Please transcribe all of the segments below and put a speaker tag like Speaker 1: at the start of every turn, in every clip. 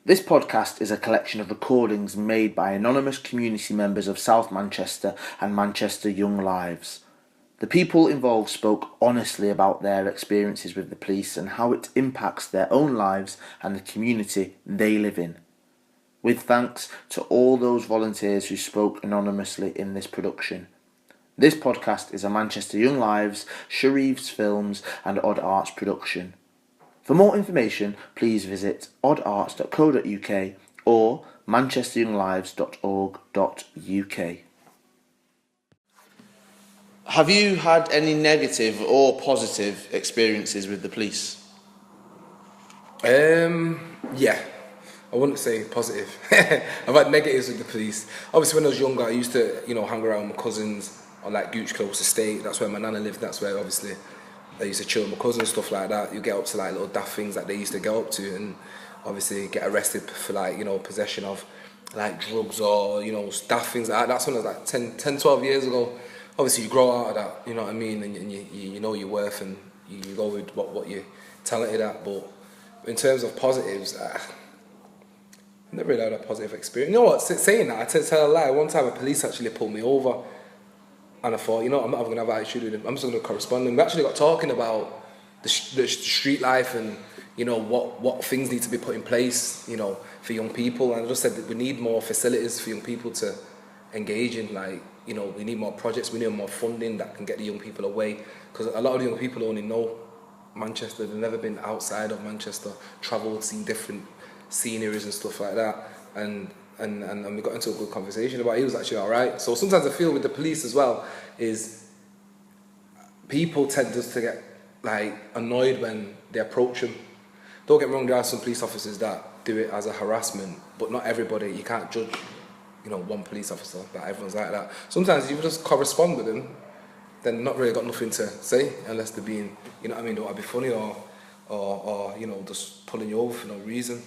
Speaker 1: This podcast is a collection of recordings made by anonymous community members of South Manchester and Manchester Young Lives. The people involved spoke honestly about their experiences with the police and how it impacts their own lives and the community they live in. With thanks to all those volunteers who spoke anonymously in this production. This podcast is a Manchester Young Lives, Sharif's Films and Odd Arts production. For more information, please visit oddarts.co.uk or manchesteryounglives.org.uk. Have you had any negative or positive experiences with the police?
Speaker 2: Yeah. I wouldn't say positive. I've had negatives with the police. Obviously, when I was younger, I used to, hang around with my cousins on like Gooch Close Estate. That's where my nana lived. That's where obviously I used to chill with my cousins, stuff like that. You get up to like little daft things that they used to get up to, and obviously get arrested for like possession of like drugs or daft things like that. That's when I was like 10, 12 years ago. Obviously, you grow out of that. You know what I mean, and you know your worth, and you go with what you're talented at. But in terms of positives. I've never really had a positive experience. You know what, saying that, I tell a lie. One time a police actually pulled me over and I thought, I'm not even going to have an attitude with him. I'm just going to correspond. And we actually got talking about the street life and, what things need to be put in place, for young people. And I just said that we need more facilities for young people to engage in. Like, we need more projects, we need more funding that can get the young people away. Because a lot of the young people only know Manchester. They've never been outside of Manchester, travelled, seen different sceneries and stuff like that, and we got into a good conversation about it. He was actually alright. So sometimes I feel with the police as well is people tend just to get like annoyed when they approach them. Don't get me wrong, there are some police officers that do it as a harassment, but not everybody. You can't judge one police officer, that everyone's like that. Sometimes you just correspond with them, then not really got nothing to say unless they're being, don't want to be funny or just pulling you over for no reason.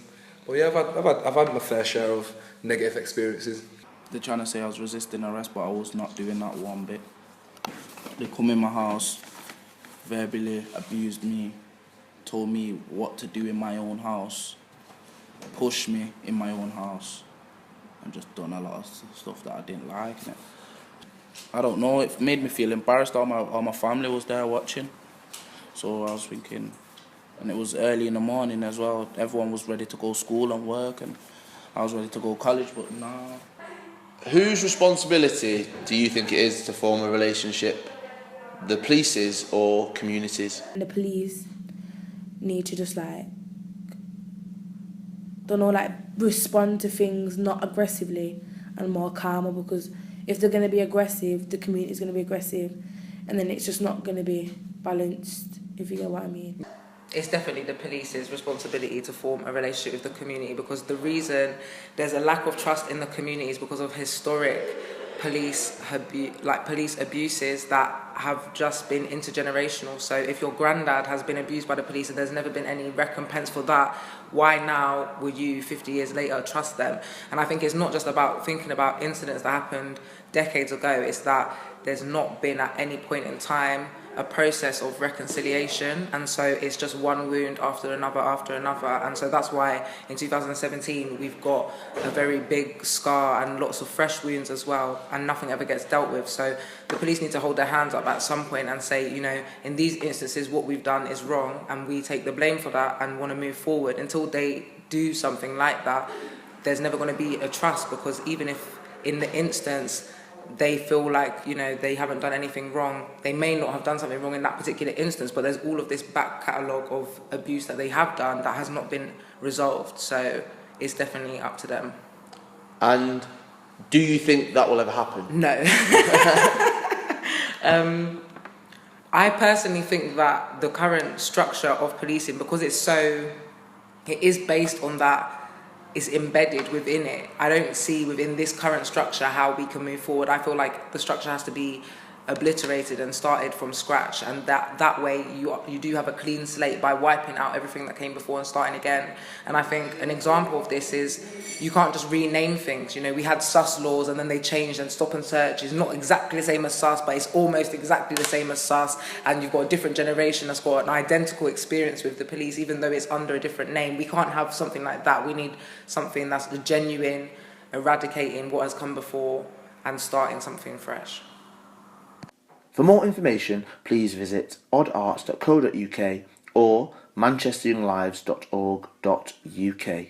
Speaker 2: But yeah, I've had my fair share of negative experiences.
Speaker 3: They're trying to say I was resisting arrest, but I was not doing that one bit. They come in my house, verbally abused me, told me what to do in my own house, pushed me in my own house, and just done a lot of stuff that I didn't like. I don't know, it made me feel embarrassed. All my family was there watching, so I was thinking. And it was early in the morning as well. Everyone was ready to go to school and work, and I was ready to go to college, but nah.
Speaker 1: Whose responsibility do you think it is to form a relationship? The police's or communities?
Speaker 4: The police need to just respond to things not aggressively and more calmer, because if they're going to be aggressive, the community's going to be aggressive, and then it's just not going to be balanced, if you get what I mean.
Speaker 5: It's definitely the police's responsibility to form a relationship with the community, because the reason there's a lack of trust in the community is because of historic police abuses that have just been intergenerational. So if your granddad has been abused by the police and there's never been any recompense for that, why now would you 50 years later trust them? And I think it's not just about thinking about incidents that happened decades ago, it's that there's not been at any point in time a process of reconciliation, and so it's just one wound after another, and so that's why in 2017 we've got a very big scar and lots of fresh wounds as well, and nothing ever gets dealt with. So the police need to hold their hands up at some point and say, in these instances what we've done is wrong and we take the blame for that and want to move forward. Until they do something like that, there's never going to be a trust, because even if in the instance they feel like, they haven't done anything wrong, they may not have done something wrong in that particular instance, but there's all of this back catalogue of abuse that they have done that has not been resolved. So it's definitely up to them.
Speaker 1: And do you think that will ever happen?
Speaker 5: No. I personally think that the current structure of policing, because it is based on that, is embedded within it. I don't see within this current structure how we can move forward. I feel like the structure has to be obliterated and started from scratch, and that way you do have a clean slate by wiping out everything that came before and starting again. And I think an example of this is you can't just rename things. You know, we had sus laws and then they changed, and stop and search is not exactly the same as sus, but it's almost exactly the same as sus, and you've got a different generation that's got an identical experience with the police even though it's under a different name. We can't have something like that. We need something that's the genuine, eradicating what has come before and starting something fresh.
Speaker 1: For more information, please visit oddarts.co.uk or manchesteryounglives.org.uk.